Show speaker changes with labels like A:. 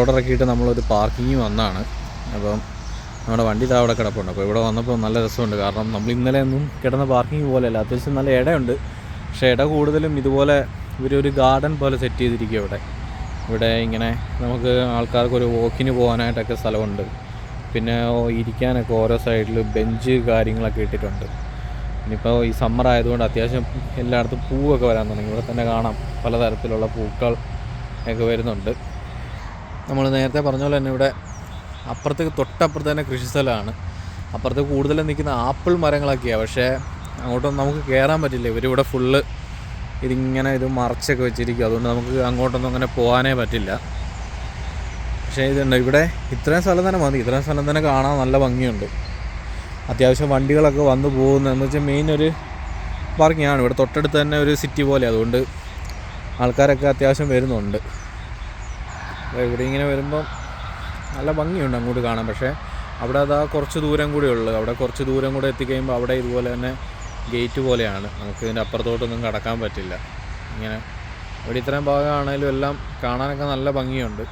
A: Order ഇറക്കിയിട്ട് നമ്മളൊരു parking വന്നാണ്. അപ്പം നമ്മുടെ വണ്ടി അവിടെ കിടപ്പുണ്ട്. അപ്പോൾ ഇവിടെ വന്നപ്പോൾ നല്ല രസമുണ്ട്. കാരണം നമ്മൾ ഇന്നലെ ഒന്നും കിടന്ന പാർക്കിങ് പോലെയല്ല, അത്യാവശ്യം നല്ല ഇടയുണ്ട്. പക്ഷേ ഇട കൂടുതലും ഇതുപോലെ ഇവരൊരു ഗാർഡൻ പോലെ സെറ്റ് ചെയ്തിരിക്കുക. ഇവിടെ ഇങ്ങനെ നമുക്ക് ആൾക്കാർക്കൊരു വോക്കിന് പോകാനായിട്ടൊക്കെ സ്ഥലമുണ്ട്. പിന്നെ ഇരിക്കാനൊക്കെ ഓരോ സൈഡിൽ ബെഞ്ച് കാര്യങ്ങളൊക്കെ ഇട്ടിട്ടുണ്ട്. ഇനിയിപ്പോൾ ഈ സമ്മർ ആയതുകൊണ്ട് അത്യാവശ്യം എല്ലായിടത്തും പൂവൊക്കെ വരാൻ തുടങ്ങി. ഇവിടെ തന്നെ കാണാം പലതരത്തിലുള്ള പൂക്കൾ ഒക്കെ വരുന്നുണ്ട്. നമ്മൾ നേരത്തെ പറഞ്ഞ പോലെ തന്നെ ഇവിടെ തൊട്ടപ്പുറത്ത് തന്നെ കൃഷി സ്ഥലമാണ്. അപ്പുറത്ത് കൂടുതലും നിൽക്കുന്ന ആപ്പിൾ മരങ്ങളൊക്കെയാണ്. പക്ഷേ അങ്ങോട്ടൊന്നും നമുക്ക് കയറാൻ പറ്റില്ല. ഇവരിവിടെ ഫുള്ള് ഇത് മറച്ചൊക്കെ വെച്ചിരിക്കും. അതുകൊണ്ട് നമുക്ക് അങ്ങോട്ടൊന്നും അങ്ങനെ പോകാനേ പറ്റില്ല. പക്ഷേ ഇതുണ്ട്, ഇവിടെ ഇത്രയും സ്ഥലം തന്നെ മതി. ഇത്രയും സ്ഥലം തന്നെ കാണാൻ നല്ല ഭംഗിയുണ്ട്. അത്യാവശ്യം വണ്ടികളൊക്കെ വന്നു പോകുന്നതെന്ന് വെച്ചാൽ മെയിൻ ഒരു പാർക്കിങ്ങാണ്. ഇവിടെ തൊട്ടടുത്ത് തന്നെ ഒരു സിറ്റി പോലെ, അതുകൊണ്ട് ആൾക്കാരൊക്കെ അത്യാവശ്യം വരുന്നുണ്ട്. ഇവിടെ ഇങ്ങനെ വരുമ്പം നല്ല ഭംഗിയുണ്ട് അങ്ങോട്ട് കാണാൻ. പക്ഷേ അവിടെ കുറച്ച് ദൂരം കൂടെ ഉള്ളു. അവിടെ കുറച്ച് ദൂരം കൂടെ എത്തിക്കഴിയുമ്പോൾ അവിടെ ഇതുപോലെ തന്നെ ഗേറ്റ് പോലെയാണ്. നമുക്ക് ഇതിൻ്റെ അപ്പുറത്തോട്ടൊന്നും കടക്കാൻ പറ്റില്ല. ഇങ്ങനെ ഇവിടെ ഇത്രയും ഭാഗമാണെങ്കിലും എല്ലാം കാണാനൊക്കെ നല്ല ഭംഗിയുണ്ട്.